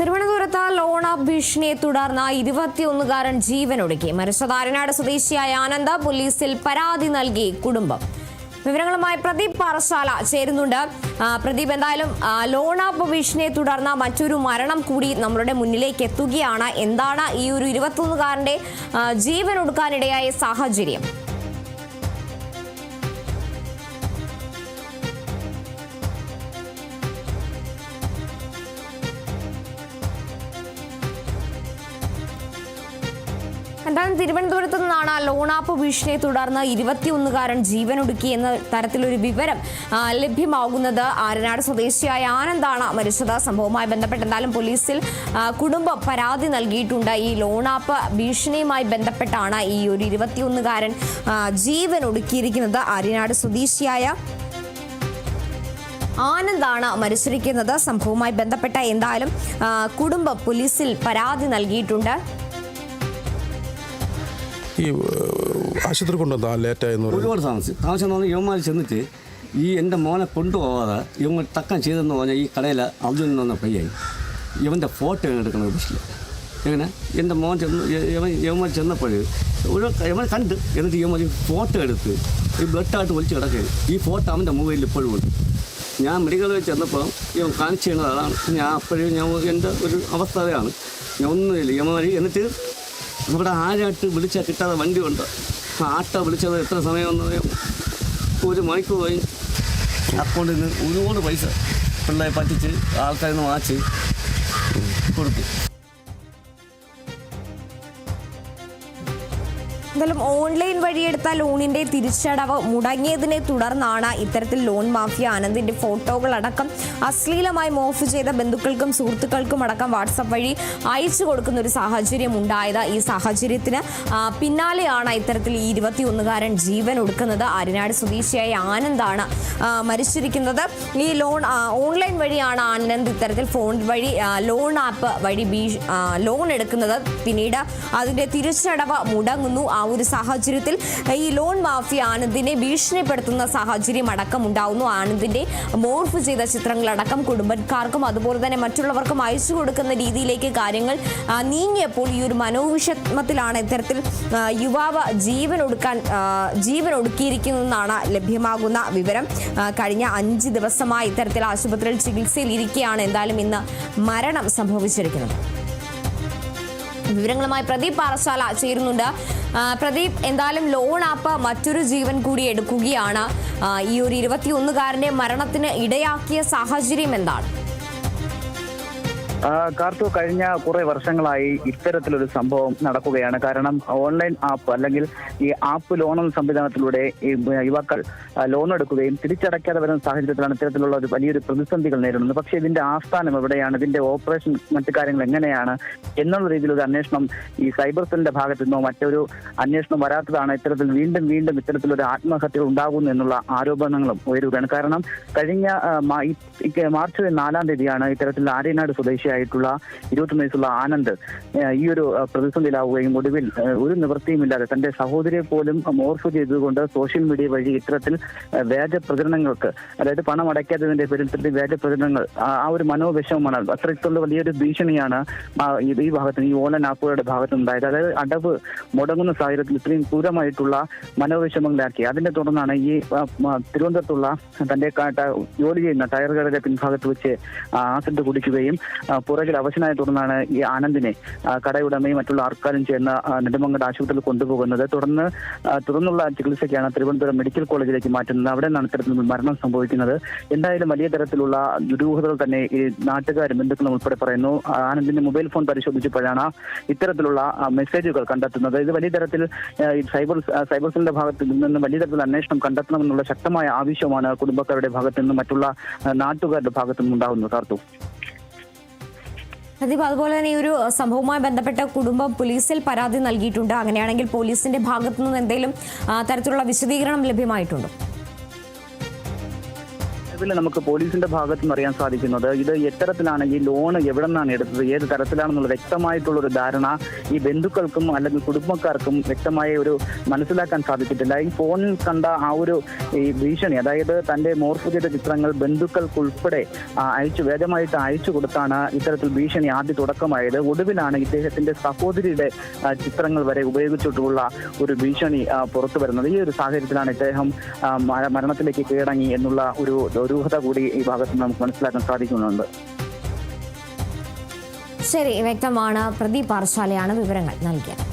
തിരുവനന്തപുരത്ത് ലോൺ ഭീഷണിയെ തുടർന്ന് 21കാരൻ ജീവനൊടുക്കി. മരിച്ചത് ആര്യനാട് സ്വദേശിയായ ആനന്ദ്. പോലീസിൽ പരാതി നൽകി കുടുംബം. വിവരങ്ങളുമായി പ്രദീപ് പാറശാല ചേരുന്നുണ്ട്. പ്രദീപ്, എന്തായാലും ലോൺ ഭീഷണിയെ തുടർന്ന് മറ്റൊരു മരണം കൂടി നമ്മളുടെ മുന്നിലേക്ക് എത്തുകയാണ്. എന്താണ് ഈ ഒരു 21കാരന്റെ ജീവനൊടുക്കാനിടയായ സാഹചര്യം? എന്തായാലും തിരുവനന്തപുരത്ത് നിന്നാണ് ലോൺ ഭീഷണിയെ തുടർന്ന് 21കാരൻ ജീവനൊടുക്കി എന്ന തരത്തിലൊരു വിവരം ലഭ്യമാകുന്നത്. ആര്യനാട് സ്വദേശിയായ ആനന്ദാണ് മരിച്ചത്. സംഭവവുമായി ബന്ധപ്പെട്ട് എന്തായാലും പോലീസിൽ കുടുംബം പരാതി നൽകിയിട്ടുണ്ട്. ഈ ലോൺ ഭീഷണിയുമായി ബന്ധപ്പെട്ടാണ് ഈ ഒരു 21കാരൻ ജീവനൊടുക്കിയിരിക്കുന്നത്. ആര്യനാട് സ്വദേശിയായ ആനന്ദാണ് മരിച്ചിരിക്കുന്നത്. സംഭവവുമായി ബന്ധപ്പെട്ട എന്തായാലും കുടുംബം പോലീസിൽ പരാതി നൽകിയിട്ടുണ്ട്. ഈ ആശുപത്രി കൊണ്ടുവന്നാ ലേറ്റായെന്ന് ഒരുപാട് താമസം എന്ന് പറഞ്ഞാൽ യുവന്മാർ ചെന്നിട്ട് ഈ എൻ്റെ മോനെ കൊണ്ടുപോകാതെ ഇവങ്ങൾ തക്കം ചെയ്തെന്ന് പറഞ്ഞാൽ ഈ കടയിൽ അർജുൻ എന്ന് പറഞ്ഞ പയ്യായി ഇവൻ്റെ ഫോട്ടോ എടുക്കുന്നത് ബസ്സിൽ. എങ്ങനെ എൻ്റെ മോൻ യവന്മാർ ചെന്നപ്പോൾ യവൻ കണ്ട് എന്നിട്ട് യവന്മാർ ഫോട്ടോ എടുത്ത് ഈ ബ്ലഡായിട്ട് വലിച്ച് കിടക്കുക. ഈ ഫോട്ടോ അവൻ്റെ മൊബൈലിൽ ഇപ്പോഴും ഉണ്ട്. ഞാൻ മെഡിക്കൽ വെച്ച് ചെന്നപ്പോൾ ഇവൻ കാണിച്ചു ചെയ്യുന്നത് അതാണ്. ഞാൻ അപ്പോഴും എൻ്റെ ഒരു അവസ്ഥ അതാണ്. ഞാൻ ഒന്നുമില്ല യവന്മാർ. എന്നിട്ട് നമ്മുടെ ആരായിട്ട് വിളിച്ചാൽ കിട്ടാതെ വണ്ടി ഉണ്ട്. ആട്ടോ വിളിച്ചത് എത്ര സമയമെന്ന് ഒരു മണിക്കൂർ പോയി അക്കൗണ്ടിൽ നിന്ന് ഒരുപാട് പൈസ പിള്ളേരെ പറ്റിച്ച് ആൾക്കാരിൽ നിന്ന് വാച്ച് കൊടുത്തു. എന്തായാലും ഓൺലൈൻ വഴിയെടുത്ത ലോണിന്റെ തിരിച്ചടവ് മുടങ്ങിയതിനെ തുടർന്നാണ് ഇത്തരത്തിൽ ലോൺ മാഫിയ ആനന്ദിന്റെ ഫോട്ടോകളടക്കം അശ്ലീലമായി മോർഫ് ചെയ്ത ബന്ധുക്കൾക്കും സുഹൃത്തുക്കൾക്കും അടക്കം വാട്സപ്പ് വഴി അയച്ചു കൊടുക്കുന്ന ഒരു സാഹചര്യം ഉണ്ടായത്. ഈ സാഹചര്യത്തിന് പിന്നാലെയാണ് ഇത്തരത്തിൽ ഈ 21കാരൻ ജീവൻ ഒടുക്കുന്നത്. ആര്യനാട് സ്വദേശിയായ ആനന്ദാണ് മരിച്ചിരിക്കുന്നത്. ഈ ലോൺ ഓൺലൈൻ വഴിയാണ് ആനന്ദ് ഇത്തരത്തിൽ ഫോൺ വഴി ലോൺ ആപ്പ് വഴി ലോൺ എടുക്കുന്നത്. പിന്നീട് അതിന്റെ തിരിച്ചടവ് മുടങ്ങുന്നു. ആ ഒരു സാഹചര്യത്തിൽ ഈ ലോൺ മാഫിയ ആനന്ദിനെ ഭീഷണിപ്പെടുത്തുന്ന സാഹചര്യം അടക്കം ഉണ്ടാവുന്നു. ആനന്ദിന്റെ മോർഫ് ചെയ്ത ചിത്രങ്ങളടക്കം കുടുംബക്കാർക്കും അതുപോലെ തന്നെ മറ്റുള്ളവർക്കും അയച്ചു കൊടുക്കുന്ന രീതിയിലേക്ക് കാര്യങ്ങൾ നീങ്ങിയപ്പോൾ ഈ ഒരു മനോവിഷമത്തിലാണ് ഇത്തരത്തിൽ യുവാവ് ജീവനൊടുക്കിയിരിക്കുന്നതെന്നാണ് ലഭ്യമാകുന്ന വിവരം. കഴിഞ്ഞ 5 ദിവസമായി ഇത്തരത്തിൽ ആശുപത്രിയിൽ ചികിത്സയിൽ ഇരിക്കെയാണ് എന്തായാലും ഇന്ന് മരണം സംഭവിച്ചിരിക്കുന്നത്. വിവരങ്ങളുമായി പ്രദീപ് പാറശാല ചേരുന്നുണ്ട്. പ്രദീപ്, എന്തായാലും ലോൺ ആപ്പ് മറ്റൊരു ജീവൻ കൂടി എടുക്കുകയാണ്. ഈ ഒരു 21കാരന്റെ മരണത്തിന് ഇടയാക്കിയ സാഹചര്യം എന്താണ്? കാർത്തു, കഴിഞ്ഞ കുറെ വർഷങ്ങളായി ഇത്തരത്തിലൊരു സംഭവം നടക്കുകയാണ്. കാരണം ഓൺലൈൻ ആപ്പ് അല്ലെങ്കിൽ ഈ ആപ്പ് ലോൺ സംവിധാനത്തിലൂടെ ഈ യുവാക്കൾ ലോൺ എടുക്കുകയും തിരിച്ചടയ്ക്കാതെ വരുന്ന സാഹചര്യത്തിലാണ് ഇത്തരത്തിലുള്ള ഒരു വലിയൊരു പ്രതിസന്ധികൾ നേരിടുന്നത്. പക്ഷേ ഇതിന്റെ ആസ്ഥാനം എവിടെയാണ്, ഇതിന്റെ ഓപ്പറേഷൻ മറ്റു കാര്യങ്ങൾ എങ്ങനെയാണ് എന്നുള്ള രീതിയിലൊരു അന്വേഷണം ഈ സൈബർ സെല്ലിന്റെ ഭാഗത്തു നിന്നോ മറ്റൊരു അന്വേഷണം വരാത്തതാണ് ഇത്തരത്തിൽ വീണ്ടും ഇത്തരത്തിലൊരു ആത്മഹത്യകൾ ഉണ്ടാകുന്നു എന്നുള്ള ആരോപണങ്ങളും ഉയരുകയാണ്. കാരണം കഴിഞ്ഞ മാർച്ച് 4-ാം തീയതിയാണ് ഇത്തരത്തിൽ ആര്യനാട് സ്വദേശി ആയിട്ടുള്ള 21 വയസ്സുള്ള ആനന്ദ് ഈ ഒരു പ്രതിസന്ധിയിലാവുകയും ഒടുവിൽ ഒരു നിവൃത്തിയുമില്ലാതെ തന്റെ സഹോദരിയെ പോലും മോർഫ് ചെയ്തുകൊണ്ട് സോഷ്യൽ മീഡിയ വഴി ഇത്തരത്തിൽ വ്യാജ പ്രചരണങ്ങൾക്ക്, അതായത് പണം അടയ്ക്കാത്തതിന്റെ പേരിൽ ഇത്തരത്തിൽ വ്യാജ പ്രചരണങ്ങൾ, ആ ഒരു മനോവിഷമമാണ് അത്രയ്ക്കുള്ള വലിയൊരു ഭീഷണിയാണ് ഈ ഭാഗത്ത് ഈ ഓൺലൈൻ ആപ്പുകളുടെ ഭാഗത്തുണ്ടായത്. അതായത് അടവ് മുടങ്ങുന്ന സാഹചര്യത്തിൽ ഇത്രയും ക്രൂരമായിട്ടുള്ള മനോവിഷമങ്ങളാക്കി. അതിനെ തുടർന്നാണ് ഈ തിരുവനന്തപുരത്തുള്ള തന്റെ ജോലി ചെയ്യുന്ന ടയറുകളുടെ പിൻഭാഗത്ത് വെച്ച് ആസിഡ് കുടിക്കുകയും പുറകിൽ അവശനായ തുടർന്നാണ് ഈ ആനന്ദിനെ കടയുടമയും മറ്റുള്ള ആൾക്കാരും ചേർന്ന് നെടുമങ്ങാട് ആശുപത്രിയിൽ കൊണ്ടുപോകുന്നത്. തുടർന്നുള്ള ചികിത്സയ്ക്കാണ് തിരുവനന്തപുരം മെഡിക്കൽ കോളേജിലേക്ക് മാറ്റുന്നത്. അവിടെ നിന്നാണ് ഇത്തരത്തിൽ മരണം സംഭവിക്കുന്നത്. എന്തായാലും വലിയ തരത്തിലുള്ള ദുരൂഹതകൾ തന്നെ ഈ നാട്ടുകാരും ബന്ധുക്കളും ഉൾപ്പെടെ പറയുന്നു. ആനന്ദിന്റെ മൊബൈൽ ഫോൺ പരിശോധിച്ചപ്പോഴാണ് ഇത്തരത്തിലുള്ള മെസ്സേജുകൾ കണ്ടെത്തുന്നത്. ഇത് വലിയ തരത്തിൽ സൈബർ സെല്ലിന്റെ ഭാഗത്ത് നിന്ന് വലിയ തരത്തിലുള്ള അന്വേഷണം കണ്ടെത്തണമെന്നുള്ള ശക്തമായ ആവശ്യമാണ് കുടുംബക്കാരുടെ ഭാഗത്തു നിന്നും മറ്റുള്ള നാട്ടുകാരുടെ ഭാഗത്തു നിന്നും ഉണ്ടാകുന്നത്. കാർത്തു, പ്രദീപ്, അതുപോലെ തന്നെ ഈ ഒരു സംഭവവുമായി ബന്ധപ്പെട്ട കുടുംബം പോലീസിൽ പരാതി നൽകിയിട്ടുണ്ട്. അങ്ങനെയാണെങ്കിൽ പോലീസിന്റെ ഭാഗത്തു നിന്ന് എന്തെങ്കിലും തരത്തിലുള്ള വിശദീകരണം ലഭ്യമായിട്ടുണ്ടോ? നിലവിൽ നമുക്ക് പോലീസിന്റെ ഭാഗത്തു നിന്ന് അറിയാൻ സാധിക്കുന്നത് ഇത് എത്തരത്തിലാണ് ഈ ലോൺ എവിടെ നിന്നാണ് എടുത്തത്, ഏത് തരത്തിലാണെന്നുള്ള വ്യക്തമായിട്ടുള്ള ഒരു ധാരണ ഈ ബന്ധുക്കൾക്കും അല്ലെങ്കിൽ കുടുംബക്കാർക്കും വ്യക്തമായ ഒരു മനസ്സിലാക്കാൻ സാധിച്ചിട്ടില്ല. ഈ ഫോണിൽ കണ്ട ആ ഒരു ഈ ഭീഷണി, അതായത് തന്റെ മോർഫ് ചെയ്ത ചിത്രങ്ങൾ ബന്ധുക്കൾക്കുൾപ്പെടെ വേഗമായിട്ട് അയച്ചു കൊടുത്താണ് ഇത്തരത്തിൽ ഭീഷണി ആദ്യ തുടക്കമായത്. ഒടുവിലാണ് ഇദ്ദേഹത്തിന്റെ സഹോദരിയുടെ ചിത്രങ്ങൾ വരെ ഉപയോഗിച്ചിട്ടുള്ള ഒരു ഭീഷണി പുറത്തു വരുന്നത്. ഈ ഒരു സാഹചര്യത്തിലാണ് ഇദ്ദേഹം മരണത്തിലേക്ക് കീഴടങ്ങി എന്നുള്ള ഒരു ദുരൂഹത കൂടി ഈ ഭാഗത്ത് നമുക്ക് മനസ്സിലാക്കാൻ സാധിക്കുന്നുണ്ട്. ശരി, വ്യക്തമാണ്. പ്രദീപ് പാറശാലയാണ് വിവരങ്ങൾ നൽകിയത്.